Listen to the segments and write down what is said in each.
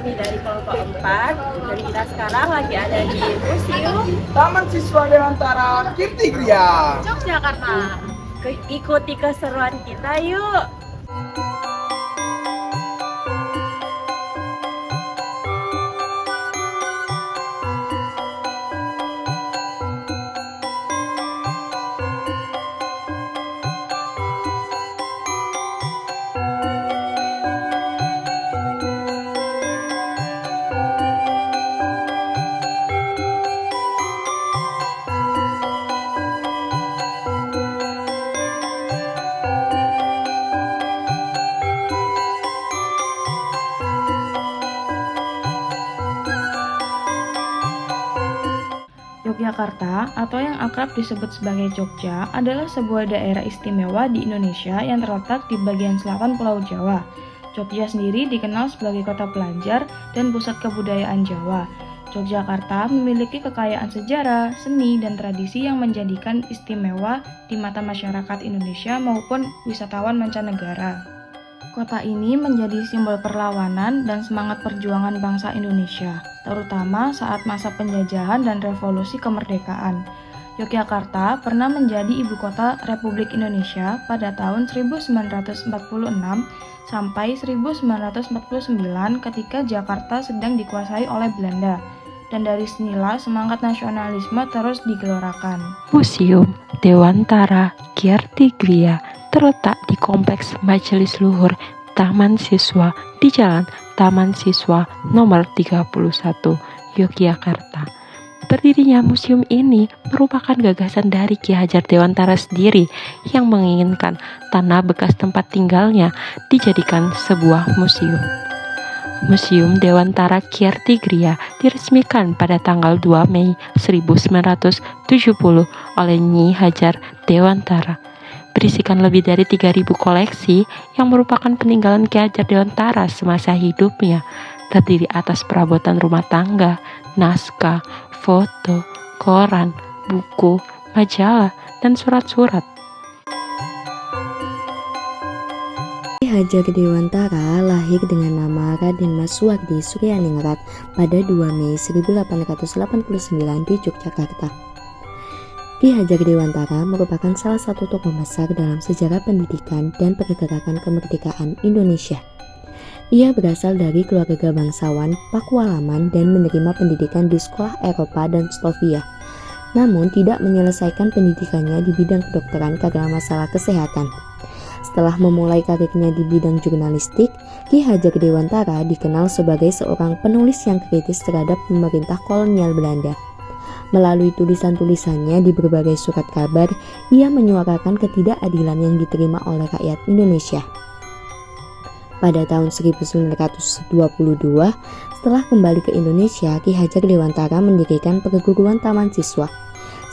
kami dari kelompok 4 dan kita sekarang lagi ada di Museum Taman Siswa Dewantara Kirtigria, Yogyakarta. Ikuti keseruan kita yuk. Yogyakarta, atau yang akrab disebut sebagai Jogja, adalah sebuah daerah istimewa di Indonesia yang terletak di bagian selatan Pulau Jawa. Jogja sendiri dikenal sebagai kota pelajar dan pusat kebudayaan Jawa. Yogyakarta memiliki kekayaan sejarah, seni, dan tradisi yang menjadikan istimewa di mata masyarakat Indonesia maupun wisatawan mancanegara. Kota ini menjadi simbol perlawanan dan semangat perjuangan bangsa Indonesia, terutama saat masa penjajahan dan revolusi kemerdekaan. Yogyakarta pernah menjadi ibu kota Republik Indonesia pada tahun 1946 sampai 1949 ketika Jakarta sedang dikuasai oleh Belanda. Dan dari sinilah semangat nasionalisme terus digelorakan. Museum Dewantara Kirtigria terletak di Kompleks Majelis Luhur Taman Siswa di Jalan Taman Siswa nomor 31, Yogyakarta. Berdirinya museum ini merupakan gagasan dari Ki Hajar Dewantara sendiri yang menginginkan tanah bekas tempat tinggalnya dijadikan sebuah museum. Museum Dewantara Kirtigria diresmikan pada tanggal 2 Mei 1970 oleh Nyi Hajar Dewantara. Berisikan lebih dari 3.000 koleksi yang merupakan peninggalan Ki Hajar Dewantara semasa hidupnya, terdiri atas perabotan rumah tangga, naskah, foto, koran, buku, majalah, dan surat-surat. Ki Hajar Dewantara lahir dengan nama Raden Mas Suwardi Suryaningrat pada 2 Mei 1889 di Yogyakarta. Ki Hajar Dewantara merupakan salah satu tokoh besar dalam sejarah pendidikan dan pergerakan kemerdekaan Indonesia. Ia berasal dari keluarga bangsawan Pakualaman dan menerima pendidikan di sekolah Eropa dan Slovia. Namun tidak menyelesaikan pendidikannya di bidang kedokteran karena masalah kesehatan. Setelah memulai karirnya di bidang jurnalistik, Ki Hajar Dewantara dikenal sebagai seorang penulis yang kritis terhadap pemerintah kolonial Belanda. Melalui tulisan-tulisannya di berbagai surat kabar, ia menyuarakan ketidakadilan yang diterima oleh rakyat Indonesia. Pada tahun 1922, setelah kembali ke Indonesia, Ki Hajar Dewantara mendirikan Perguruan Taman Siswa,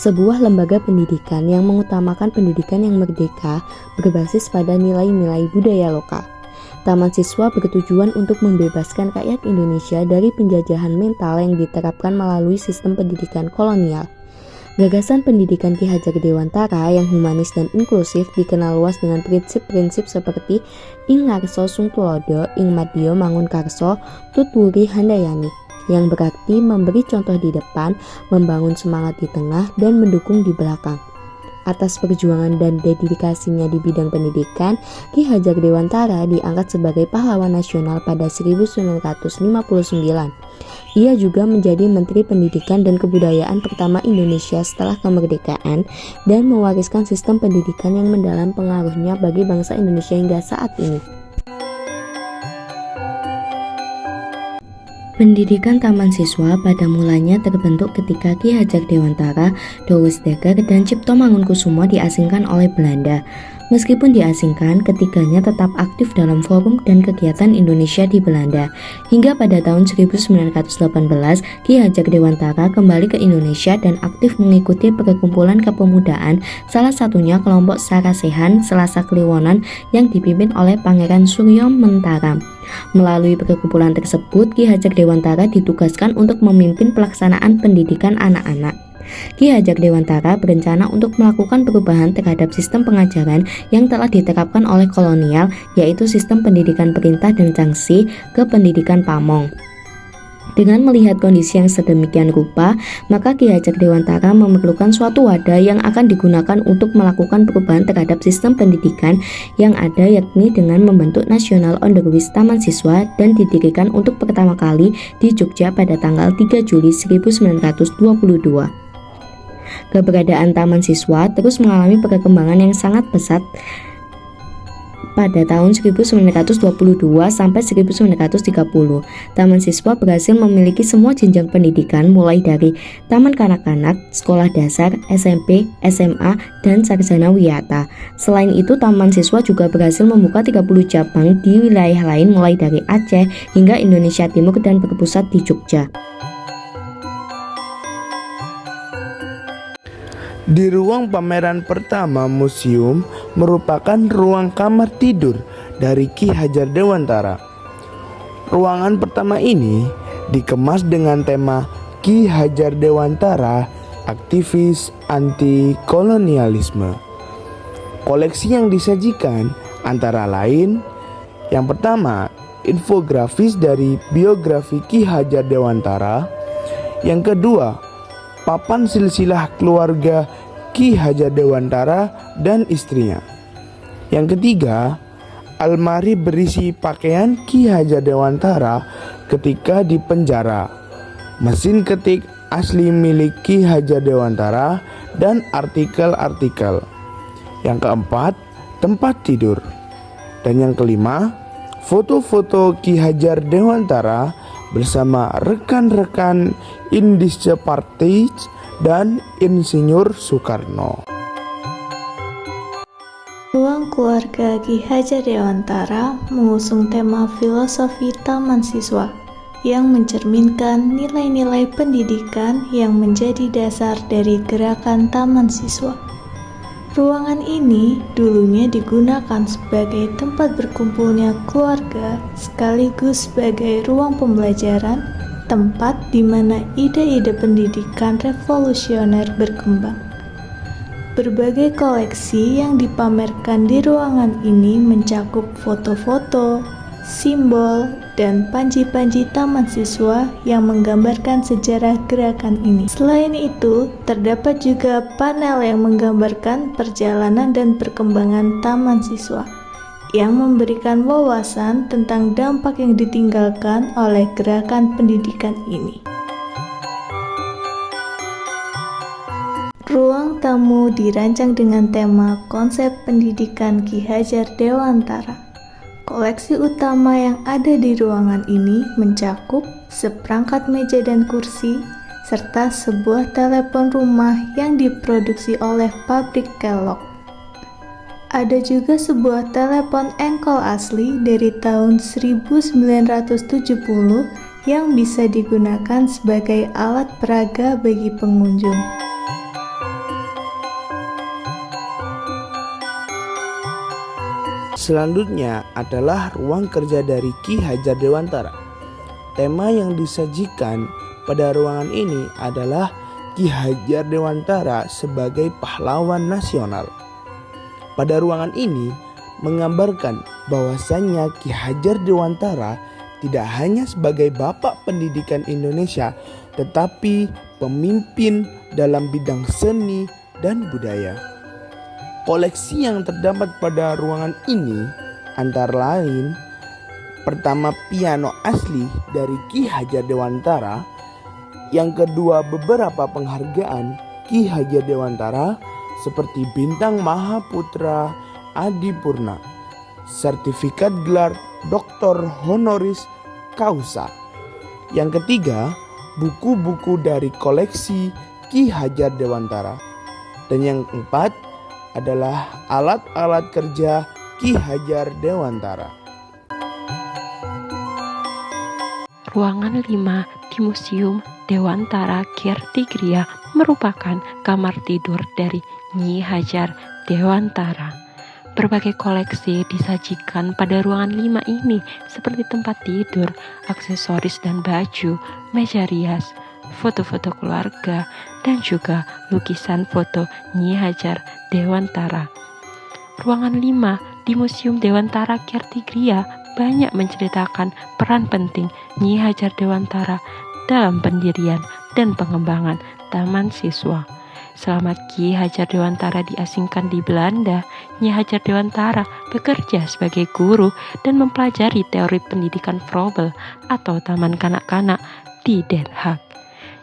sebuah lembaga pendidikan yang mengutamakan pendidikan yang merdeka berbasis pada nilai-nilai budaya lokal. Taman Siswa bertujuan untuk membebaskan rakyat Indonesia dari penjajahan mental yang diterapkan melalui sistem pendidikan kolonial. Gagasan pendidikan Ki Hajar Dewantara yang humanis dan inklusif dikenal luas dengan prinsip-prinsip seperti Ing Ngarso Sung Tulodo, Ing Madya Mangun Karso, Tut Wuri Handayani, yang berarti memberi contoh di depan, membangun semangat di tengah, dan mendukung di belakang. Atas perjuangan dan dedikasinya di bidang pendidikan, Ki Hajar Dewantara diangkat sebagai pahlawan nasional pada 1959. Ia juga menjadi Menteri Pendidikan dan Kebudayaan pertama Indonesia setelah kemerdekaan dan mewariskan sistem pendidikan yang mendalam pengaruhnya bagi bangsa Indonesia hingga saat ini. Pendidikan Taman Siswa pada mulanya terbentuk ketika Ki Hajar Dewantara, Douwes Dekker, dan Cipto Mangunkusumo diasingkan oleh Belanda. Meskipun diasingkan, ketiganya tetap aktif dalam forum dan kegiatan Indonesia di Belanda. Hingga pada tahun 1918, Ki Hajar Dewantara kembali ke Indonesia dan aktif mengikuti perkumpulan kepemudaan, salah satunya kelompok Sarasehan Selasa Kliwonan yang dipimpin oleh Pangeran Suryo Mentaram. Melalui perkumpulan tersebut, Ki Hajar Dewantara ditugaskan untuk memimpin pelaksanaan pendidikan anak-anak. Ki Hajar Dewantara berencana untuk melakukan perubahan terhadap sistem pengajaran yang telah diterapkan oleh kolonial, yaitu sistem pendidikan perintah dan sanksi ke pendidikan pamong. Dengan melihat kondisi yang sedemikian rupa, maka Ki Hajar Dewantara memerlukan suatu wadah yang akan digunakan untuk melakukan perubahan terhadap sistem pendidikan yang ada, yakni dengan membentuk National On The Wheel Taman Siswa dan didirikan untuk pertama kali di Jogja pada tanggal 3 Juli 1922. Keberadaan Taman Siswa terus mengalami perkembangan yang sangat pesat pada tahun 1922 sampai 1930. Taman Siswa berhasil memiliki semua jenjang pendidikan mulai dari taman kanak-kanak, sekolah dasar, SMP, SMA, dan sarjana wiyata. Selain itu, Taman Siswa juga berhasil membuka 30 cabang di wilayah lain mulai dari Aceh hingga Indonesia Timur dan berpusat di Jogja. Di ruang pameran pertama museum merupakan ruang kamar tidur dari Ki Hajar Dewantara. Ruangan pertama ini dikemas dengan tema Ki Hajar Dewantara, aktivis anti kolonialisme. Koleksi yang disajikan antara lain: yang pertama, infografis dari biografi Ki Hajar Dewantara; yang kedua, papan silsilah keluarga Ki Hajar Dewantara dan istrinya; yang ketiga, almari berisi pakaian Ki Hajar Dewantara ketika di penjara, mesin ketik asli milik Ki Hajar Dewantara, dan artikel-artikel; yang keempat, tempat tidur; dan yang kelima, foto-foto Ki Hajar Dewantara bersama rekan-rekan Indische Partij dan Insinyur Soekarno. Ruang keluarga Ki Hajar Dewantara mengusung tema filosofi Taman Siswa yang mencerminkan nilai-nilai pendidikan yang menjadi dasar dari gerakan Taman Siswa. Ruangan ini dulunya digunakan sebagai tempat berkumpulnya keluarga sekaligus sebagai ruang pembelajaran, tempat di mana ide-ide pendidikan revolusioner berkembang. Berbagai koleksi yang dipamerkan di ruangan ini mencakup foto-foto, simbol, dan panji-panji Taman Siswa yang menggambarkan sejarah gerakan ini. Selain itu, terdapat juga panel yang menggambarkan perjalanan dan perkembangan Taman Siswa yang memberikan wawasan tentang dampak yang ditinggalkan oleh gerakan pendidikan ini. Ruang tamu dirancang dengan tema konsep pendidikan Ki Hajar Dewantara. Koleksi utama yang ada di ruangan ini mencakup seperangkat meja dan kursi, serta sebuah telepon rumah yang diproduksi oleh pabrik Kellogg. Ada juga sebuah telepon engkol asli dari tahun 1970 yang bisa digunakan sebagai alat peraga bagi pengunjung. Selanjutnya adalah ruang kerja dari Ki Hajar Dewantara. Tema yang disajikan pada ruangan ini adalah Ki Hajar Dewantara sebagai pahlawan nasional. Pada ruangan ini menggambarkan bahwasannya Ki Hajar Dewantara tidak hanya sebagai bapak pendidikan Indonesia, tetapi pemimpin dalam bidang seni dan budaya. Koleksi yang terdapat pada ruangan ini antara lain: pertama, piano asli dari Ki Hajar Dewantara; yang kedua, beberapa penghargaan Ki Hajar Dewantara seperti Bintang Mahaputra Adipurna, sertifikat gelar Doktor Honoris Causa; yang ketiga, buku-buku dari koleksi Ki Hajar Dewantara; dan yang keempat adalah alat-alat kerja Ki Hajar Dewantara. Ruangan 5 di Museum Dewantara Kirtigria merupakan kamar tidur dari Nyi Hajar Dewantara. Berbagai koleksi disajikan pada ruangan 5 ini seperti tempat tidur, aksesoris dan baju, meja rias, foto-foto keluarga, dan juga lukisan foto Nyi Hajar Dewantara. Ruangan 5 di Museum Dewantara Kirtigria banyak menceritakan peran penting Nyi Hajar Dewantara dalam pendirian dan pengembangan Taman Siswa. Selama Ki Hajar Dewantara diasingkan di Belanda, Nyi Hajar Dewantara bekerja sebagai guru dan mempelajari teori pendidikan Froebel atau Taman Kanak-kanak di Den Haag.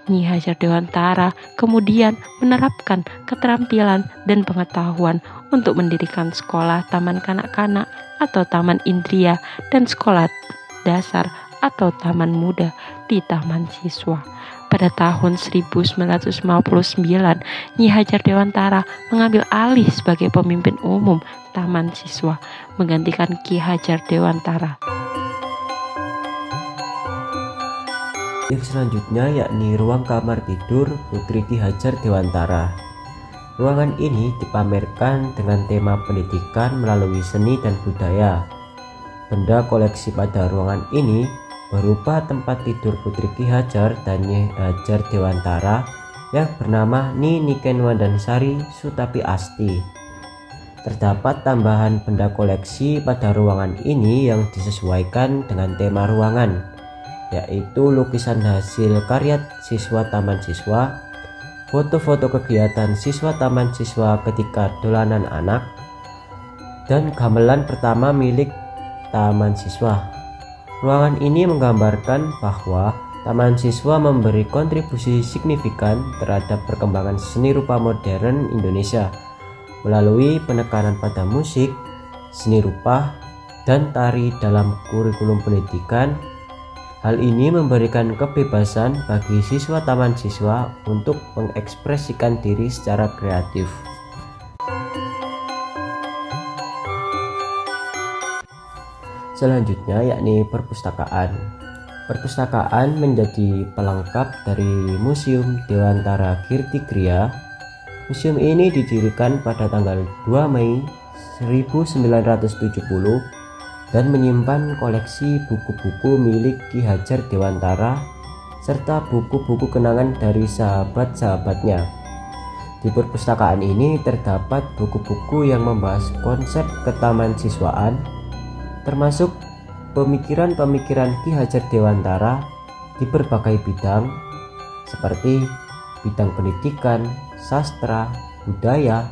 Nyi Hajar Dewantara kemudian menerapkan keterampilan dan pengetahuan untuk mendirikan sekolah taman kanak-kanak atau taman indria dan sekolah dasar atau taman muda di Taman Siswa. Pada tahun 1959, Nyi Hajar Dewantara mengambil alih sebagai pemimpin umum Taman Siswa, menggantikan Ki Hajar Dewantara. Yang selanjutnya yakni ruang kamar tidur Putri Ki Hajar Dewantara. Ruangan ini dipamerkan dengan tema pendidikan melalui seni dan budaya. Benda koleksi pada ruangan ini berupa tempat tidur Putri Ki Hajar dan Nyi Hajar Dewantara yang bernama Ni Niken Wandansari Sutapi Asti. Terdapat tambahan benda koleksi pada ruangan ini yang disesuaikan dengan tema ruangan, yaitu lukisan hasil karya siswa Taman Siswa, foto-foto kegiatan siswa Taman Siswa ketika dolanan anak, dan gamelan pertama milik Taman Siswa. Ruangan ini menggambarkan bahwa Taman Siswa memberi kontribusi signifikan terhadap perkembangan seni rupa modern Indonesia melalui penekanan pada musik, seni rupa, dan tari dalam kurikulum pendidikan. Hal ini memberikan kebebasan bagi siswa Taman Siswa untuk mengekspresikan diri secara kreatif. Selanjutnya yakni perpustakaan. Perpustakaan menjadi pelengkap dari Museum Dewantara Kirti Griya. Museum ini didirikan pada tanggal 2 Mei 1970 dan menyimpan koleksi buku-buku milik Ki Hajar Dewantara serta buku-buku kenangan dari sahabat-sahabatnya. Di perpustakaan ini terdapat buku-buku yang membahas konsep ketaman siswaan, termasuk pemikiran-pemikiran Ki Hajar Dewantara di berbagai bidang seperti bidang pendidikan, sastra, budaya,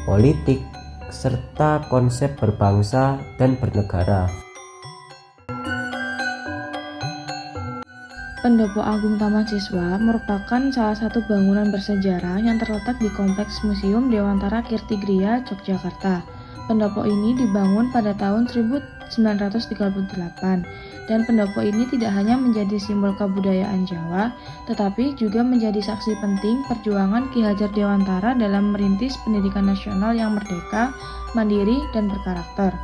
politik, serta konsep berbangsa dan bernegara. Pendopo Agung Taman Siswa merupakan salah satu bangunan bersejarah yang terletak di Kompleks Museum Dewantara Kirti Griya, Yogyakarta. Pendopo ini dibangun pada tahun 1938 dan pendopo ini tidak hanya menjadi simbol kebudayaan Jawa, tetapi juga menjadi saksi penting perjuangan Ki Hajar Dewantara dalam merintis pendidikan nasional yang merdeka, mandiri, dan berkarakter.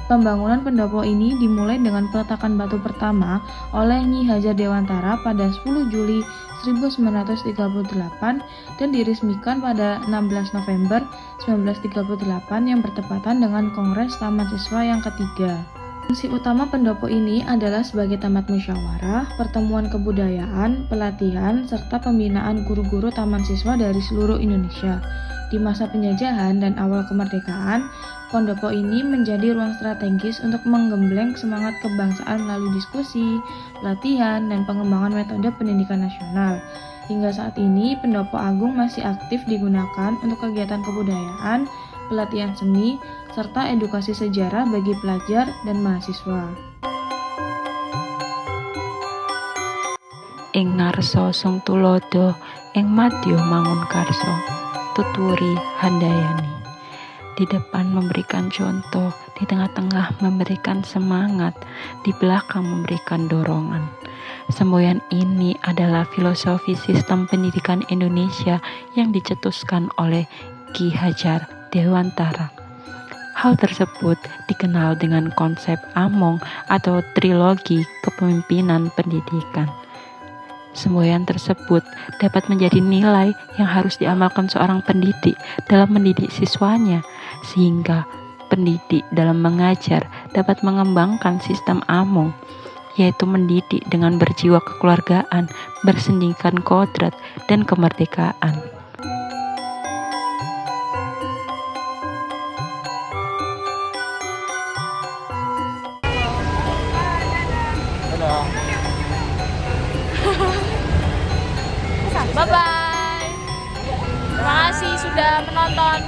Pembangunan pendopo ini dimulai dengan peletakan batu pertama oleh Nyi Hajar Dewantara pada 10 Juli 1938 dan diresmikan pada 16 November 1938 yang bertepatan dengan Kongres Taman Siswa yang ketiga. Fungsi utama pendopo ini adalah sebagai tempat musyawarah, pertemuan kebudayaan, pelatihan, serta pembinaan guru-guru taman siswa dari seluruh Indonesia. Di masa penjajahan dan awal kemerdekaan, pendopo ini menjadi ruang strategis untuk menggembleng semangat kebangsaan melalui diskusi, pelatihan, dan pengembangan metode pendidikan nasional. Hingga saat ini, pendopo agung masih aktif digunakan untuk kegiatan kebudayaan, pelatihan seni, serta edukasi sejarah bagi pelajar dan mahasiswa. Ing ngarsa sung tulodo, ing madya mangun karso, tuturi handayani. Di depan memberikan contoh, di tengah-tengah memberikan semangat, di belakang memberikan dorongan. Semboyan ini adalah filosofi sistem pendidikan Indonesia yang dicetuskan oleh Ki Hajar Dewantara. Hal tersebut dikenal dengan konsep Among atau trilogi kepemimpinan pendidikan. Semboyan tersebut dapat menjadi nilai yang harus diamalkan seorang pendidik dalam mendidik siswanya, sehingga pendidik dalam mengajar dapat mengembangkan sistem Among, yaitu mendidik dengan berjiwa kekeluargaan, bersendirikan kodrat dan kemerdekaan. Bye-bye. Terima kasih sudah menonton.